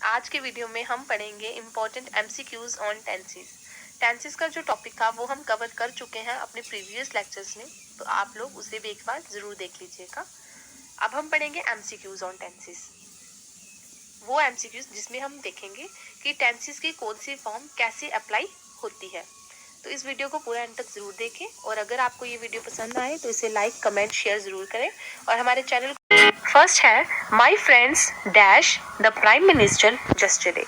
आज के वीडियो में हम पढ़ेंगे important MCQs on tenses. Tenses का जो टॉपिक था वो हम कवर कर चुके हैं अपने प्रीवियस लेक्चर्स में, तो आप लोग उसे भी एक बार जरूर देख लीजिएगा। अब हम पढ़ेंगे एमसीक्यूज ऑन टेंसेस, वो एमसीक्यूज जिसमें हम देखेंगे कि टेंसेस की कौन सी फॉर्म कैसे अप्लाई होती है। तो इस वीडियो को पूरा एंड तक जरूर देखें, और अगर आपको ये वीडियो पसंद आए तो इसे लाइक कमेंट शेयर जरूर करें, और हमारे चैनल फर्स्ट है my friends dash the prime minister yesterday.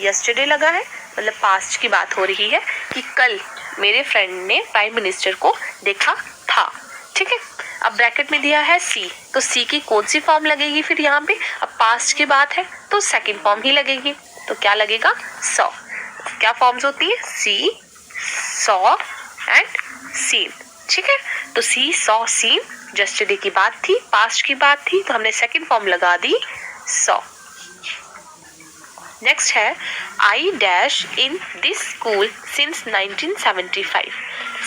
Yesterday लगा है मतलब पास्ट की बात हो रही है कि कल मेरे फ्रेंड ने प्राइम मिनिस्टर को देखा था। ठीक है, अब ब्रैकेट में दिया है सी, तो सी की कौन सी फॉर्म लगेगी फिर यहाँ पे? अब पास्ट की बात है तो सेकंड फॉर्म ही लगेगी, तो क्या लगेगा? सॉ। क्या फॉर्म्स होती है? सी, सॉ एंड सीन। ठीक है, तो सी सॉ सीन यस्टरडे की बात थी, पास्ट की बात थी, तो हमने सेकंड फॉर्म लगा दी सॉ। नेक्स्ट है I dash in this school since 1975।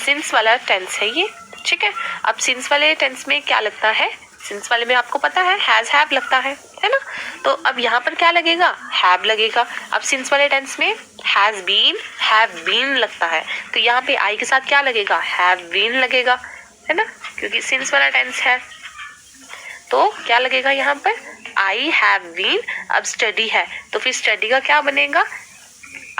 Since वाला टेंस है ये। ठीक है, अब सिंस वाले टेंस में क्या लगता है? सिंस वाले में आपको पता है हैज हैव लगता है ना? तो अब यहाँ पर क्या लगेगा? हैव लगेगा। अब सिंस वाले टेंस में हैज बीन, हैव बीन लगता है, तो यहाँ पे आई के साथ क्या लगेगा? हैव बीन लगेगा, है ना, क्योंकि सिंस वाला टेंस है। तो क्या लगेगा यहाँ पर? I have been. अब स्टडी है तो फिर स्टडी का क्या बनेगा?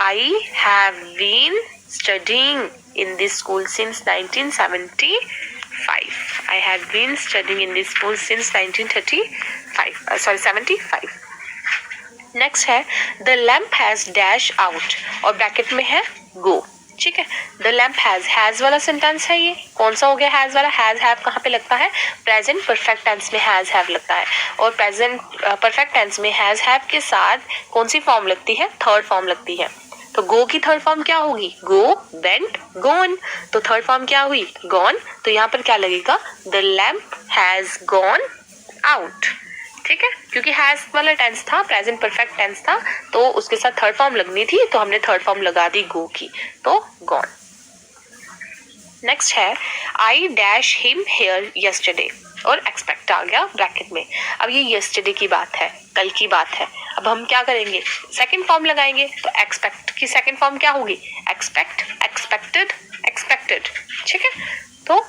I have been studying in this school since 1975. I have been studying in this school since 75. Next है the lamp has dash out, और ब्रैकेट में है गो। ठीक है, द लैम्प हैज वाला सेंटेंस है ये। कौन सा हो गया हैज वाला? हैज हैव कहाँ पे लगता है? प्रेजेंट परफेक्ट टेंस में हैज हैव लगता है, और प्रेजेंट परफेक्ट टेंस में हैज हैव के साथ कौन सी फॉर्म लगती है? थर्ड फॉर्म लगती है। तो गो की थर्ड फॉर्म क्या होगी? गो, वेंट, गोन। तो थर्ड फॉर्म क्या हुई? गॉन। तो यहाँ पर क्या लगेगा? The lamp has gone out. ठीक है, क्योंकि हैज वाला टेंस था, प्रेजेंट परफेक्ट टेंस था, तो उसके साथ थर्ड फॉर्म लगनी थी, तो हमने थर्ड फॉर्म लगा दी गो की, तो गॉन। नेक्स्ट है I dash him hair yesterday, और एक्सपेक्ट आ गया ब्रैकेट में। अब ये यस्टरडे की बात है, कल की बात है। अब हम क्या करेंगे? सेकंड फॉर्म लगाएंगे, तो एक्सपेक्ट की सेकंड फॉर्म क्या होगी? Expect, expected, expected. ठीक है, तो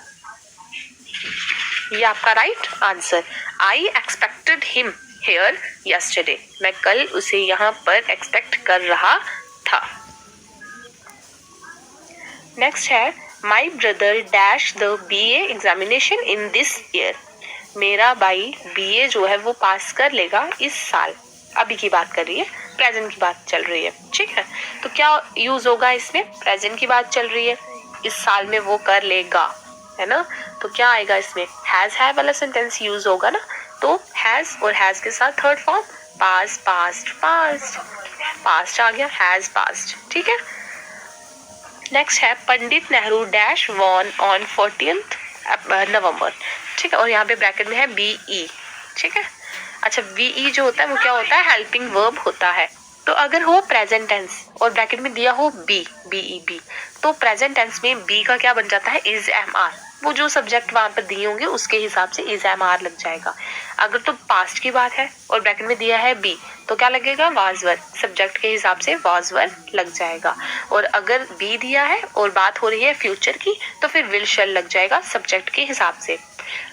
ये आपका right answer. I expected him hair yesterday, मैं कल उसे यहाँ पर एक्सपेक्ट कर रहा था। नेक्स्ट है my brother dash the BA examination in this year. मेरा भाई BA जो है वो पास कर लेगा इस साल। अभी की बात कर रही है, प्रेजेंट की बात चल रही है। ठीक है, तो क्या यूज होगा इसमें? प्रेजेंट की बात चल रही है, इस साल में वो कर लेगा, है ना, तो क्या आएगा इसमें? हैज हैव वाला सेंटेंस यूज होगा ना, तो हैज और हैज के साथ third form past, past, past, past आ गया, हैज पास्ट। ठीक है, नेक्स्ट है Pandit Nehru dash won on 40th November. ठीक है, और यहाँ पे ब्रैकेट में है BE। ठीक है, अच्छा BE जो होता है वो क्या होता है? हेल्पिंग वर्ब होता है। तो अगर हो प्रेजेंट टेंस और ब्रैकेट में दिया हो BE, तो प्रेजेंट टेंस में बी का क्या बन जाता है? Is am are. वो जो सब्जेक्ट वहां पर दिए होंगे उसके हिसाब से इज एम आर लग जाएगा। अगर तो पास्ट की बात है और ब्रैकेट में दिया है बी, तो क्या लगेगा? वाज वर, सब्जेक्ट के हिसाब से वाज वर लग जाएगा। और अगर बी दिया है और बात हो रही है फ्यूचर की, तो फिर विल शैल लग जाएगा सब्जेक्ट के हिसाब से।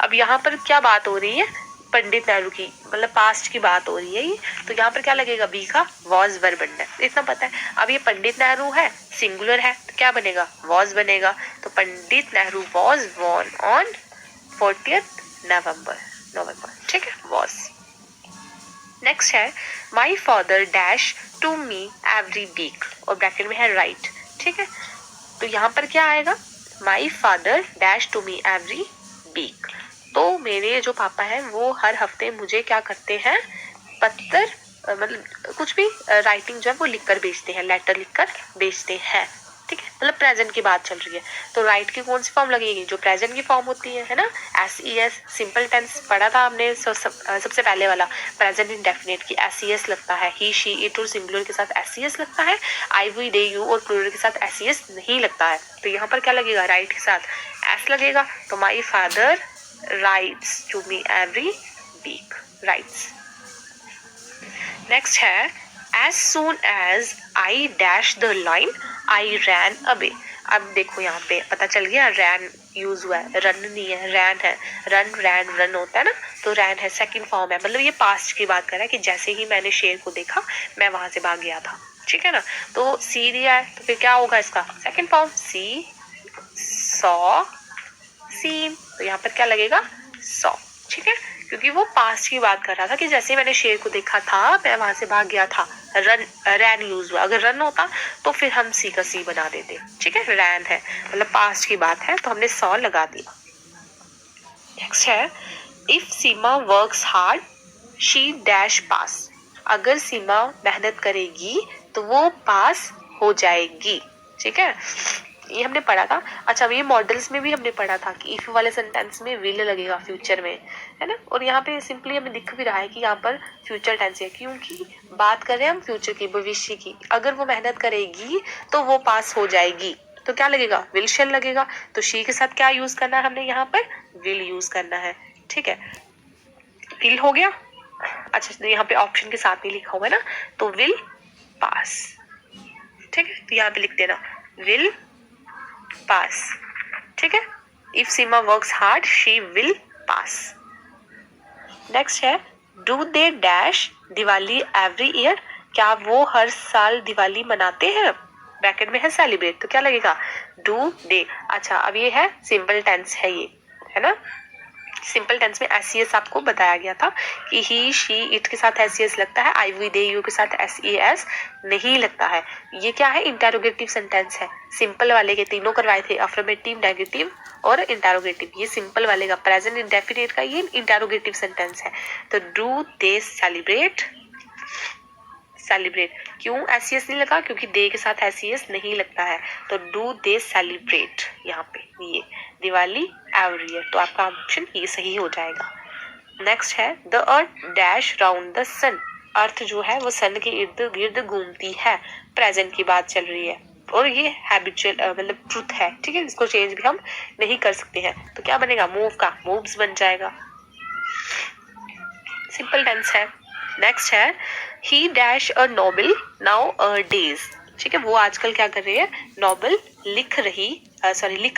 अब यहाँ पर क्या बात हो रही है? पंडित नेहरू की, मतलब पास्ट की बात हो रही है ये, तो यहाँ पर क्या लगेगा? बी का वॉज वर बनना है, इतना पता है। अब ये पंडित नेहरू है, सिंगुलर है, तो क्या बनेगा? वॉज बनेगा। तो Pandit Nehru was born on 40th November. ठीक है, वॉज। नेक्स्ट है my father dash to me every week, और ब्रैकेट में है राइट। ठीक है, तो यहाँ पर क्या आएगा? My father dash to me every week, तो मेरे जो पापा हैं वो हर हफ्ते मुझे क्या करते हैं? पत्र, मतलब कुछ भी राइटिंग जो है वो लिखकर भेजते हैं, लेटर लिखकर भेजते हैं। ठीक है, मतलब प्रेजेंट की बात चल रही है, तो राइट की कौन सी फॉर्म लगेगी? जो प्रेजेंट की फॉर्म होती है ना, SES सिंपल टेंस पढ़ा था हमने सबसे पहले वाला। प्रेजेंट इंडेफिनिट की SES लगता है, ही शी इट और सिंगुलर के साथ SES लगता है, आई वी दे यू और प्लूरल के साथ SES नहीं लगता है। तो यहाँ पर क्या लगेगा? राइट के साथ S लगेगा, तो my father writes to me every week, writes. Next है As soon as I dashed the line, I ran away. अब देखो यहाँ पे पता चल गया रैन यूज हुआ है, रन नहीं है, रैन है। रन रैन रन होता है ना, तो रैन है, सेकंड फॉर्म है, मतलब ये पास्ट की बात कर रहा है कि जैसे ही मैंने शेर को देखा मैं वहां से भाग गया था। ठीक है ना, तो सी दिया है तो फिर क्या होगा इसका सेकंड फॉर्म, सी सॉ सीन, तो यहाँ पर क्या लगेगा सॉ। ठीक है, क्योंकि वो पास्ट की बात कर रहा था कि जैसे मैंने शेर को देखा था मैं वहां से भाग गया था। रन रैन यूज हुआ, अगर रन होता तो फिर हम सी का सी बना देते। ठीक है, रैन है मतलब पास्ट की बात है तो हमने सॉ लगा दिया। नेक्स्ट है if Seema works hard she dash pass. अगर सीमा मेहनत करेगी तो वो पास हो जाएगी। ठीक है, ये हमने पढ़ा था। अच्छा, ये मॉडल्स में भी हमने पढ़ा था कि इफ वाले सेंटेंस में विल लगेगा फ्यूचर में, है ना, और यहाँ पे सिंपली हमें दिख भी रहा है कि यहाँ पर फ्यूचर टेंस है क्योंकि बात कर रहे हैं हम फ्यूचर की, भविष्य की। अगर वो मेहनत करेगी तो वो पास हो जाएगी, तो क्या लगेगा विल शेल लगेगा। तो शी के साथ क्या यूज करना है हमने यहाँ पर, विल यूज करना है। ठीक है, विल हो गया। अच्छा, तो यहाँ पे ऑप्शन के साथ नहीं लिखा हुआ है ना, तो विल पास। ठीक है, तो यहाँ पे लिख देना विल पास। ठीक है, if Seema works hard she will pass. Next है do they dash Diwali every year. क्या वो हर साल दिवाली मनाते हैं, ब्रैकेट में है सेलिब्रेट, तो क्या लगेगा डू दे। अच्छा, अब ये है सिंपल टेंस है, ये है ना, सिंपल टेंस में एस आपको बताया गया था कि ही शी इट के साथ एस लगता है, आई वी दे यू के साथ एस नहीं लगता है। ये क्या है, इंटेरोगेटिव सेंटेंस है। सिंपल वाले के तीनों करवाए थे, अफर्मेटिव, नेगेटिव और इंटेरोगेटिव। ये सिंपल वाले का प्रेजेंट इंडेफिनिट का ये इंटेरोगेटिव सेंटेंस है। तो डू दे सेलिब्रेट, सेलिब्रेट क्यों एस नहीं लगा, क्योंकि दे के साथ एस नहीं लगता है। तो डू दे सेलिब्रेट यहाँ पे ये दिवाली एवरी ईयर, तो आपका ऑप्शन ये सही हो जाएगा। नेक्स्ट है the earth dash round the sun. Earth जो है वो सन के इर्द गिर्द घूमती है, प्रेजेंट की बात चल रही है और ये हैबिचुअल मतलब ट्रुथ है। ठीक है, इसको चेंज भी हम नहीं कर सकते हैं, तो क्या बनेगा मूव का मूव्स बन जाएगा, सिंपल टेंस है। नेक्स्ट है he dash a novel now a days. ठीक है, वो आजकल क्या कर रही है, नॉवेल लिख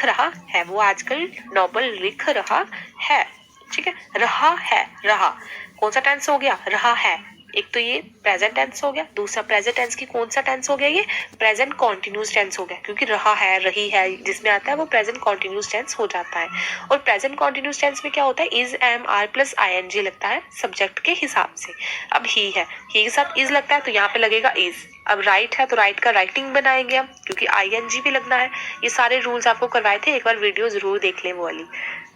रहा है, वो आजकल नॉवेल लिख रहा है। ठीक है, रहा है, रहा कौन सा टेंस हो गया, रहा है। एक तो ये प्रेजेंट टेंस हो गया, दूसरा प्रेजेंट टेंस की कौन सा टेंस हो गया, ये प्रेजेंट कॉन्टिन्यूस टेंस हो गया, क्योंकि रहा है रही है जिसमें आता है वो प्रेजेंट कॉन्टिन्यूस टेंस हो जाता है। और प्रेजेंट कॉन्टिन्यूस टेंस में क्या होता है, is am are plus I N G लगता है सब्जेक्ट के हिसाब से। अब ही है, ही के साथ इज लगता है तो यहाँ पे लगेगा इज। अब राइट है तो राइट का राइटिंग बनाएंगे हम, क्योंकि आई एन जी भी लगना है। ये सारे रूल्स आपको करवाए थे, एक बार वीडियो जरूर देख लें वो वाली।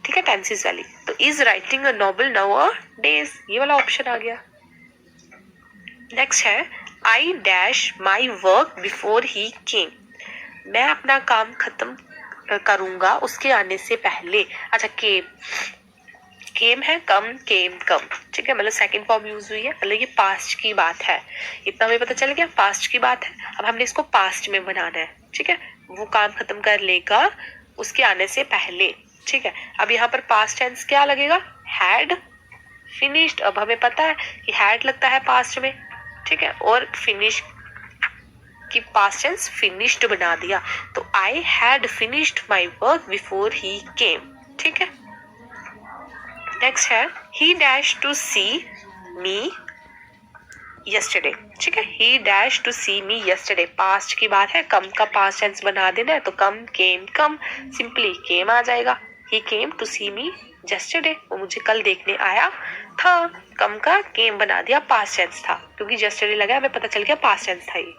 ठीक है, टेंसेस वाली। तो is writing a novel nowadays, ये वाला ऑप्शन आ गया। नेक्स्ट है I dash my work before he came. मैं अपना काम खत्म करूंगा उसके आने से पहले। अच्छा, केम है कम, केम कम। ठीक है, मतलब सेकंड फॉर्म यूज हुई है, मतलब ये पास्ट की बात है। इतना हमें पता चल गया पास्ट की बात है। अब हमने इसको पास्ट में बनाना है। ठीक है, वो काम खत्म कर लेगा उसके आने से पहले। ठीक है, अब यहाँ पर पास्ट टेंस क्या लगेगा, हैड फिनिश्ड। अब हमें पता है कि हैड लगता है पास्ट में। ठीक है, और फिनिश की पास्ट टेंस फिनिश्ड बना दिया, तो I had finished my work before he came. ठीक है, नेक्स्ट है he dash to see me yesterday. ठीक है, he dash to see me yesterday, past की बात है, कम का पास्ट टेंस बना देना है, तो कम केम कम, सिंपली केम आ जाएगा। ही came to see me yesterday, वो मुझे कल देखने आया था। कम का केम बना दिया, पास्ट टेंस था, क्योंकि यस्टरडे लगा हमें पता चल गया पास्ट टेंस था ये।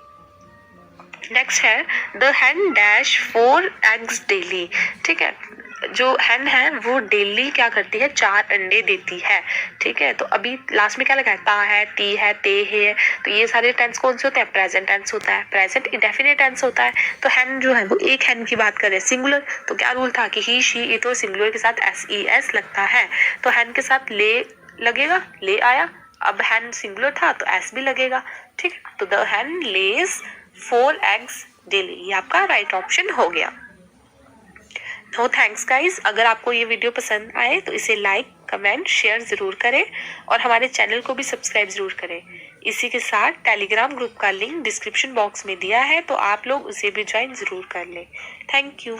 नेक्स्ट है the Hahn dash 4 eggs daily. ठीक है, जो हैन है वो डेली क्या करती है, 4 अंडे देती है। ठीक है, तो अभी लास्ट में क्या लगा है, ता है, टी है, ते है, तो ये सारे टेंस कौन से होते हैं, प्रेजेंट टेंस होता है, प्रेजेंट इंडेफिनिट टेंस होता है। तो हैन जो है वो एक हैन की बात कर रहे हैं, सिंगुलर। तो क्या रूल था कि ही शी इट और सिंगुलर के साथ एस लगता है, तो हैन के साथ ले लगेगा, ले आया। अब हैन सिंगुलर था तो एस भी लगेगा। ठीक है, तो the hen lays 4 eggs daily, ये आपका राइट ऑप्शन हो गया। नो थैंक्स गाइज, अगर आपको ये वीडियो पसंद आए तो इसे लाइक, कमेंट, शेयर जरूर करें और हमारे चैनल को भी सब्सक्राइब जरूर करें। इसी के साथ टेलीग्राम ग्रुप का लिंक डिस्क्रिप्शन बॉक्स में दिया है, तो आप लोग उसे भी ज्वाइन ज़रूर कर लें। Thank you.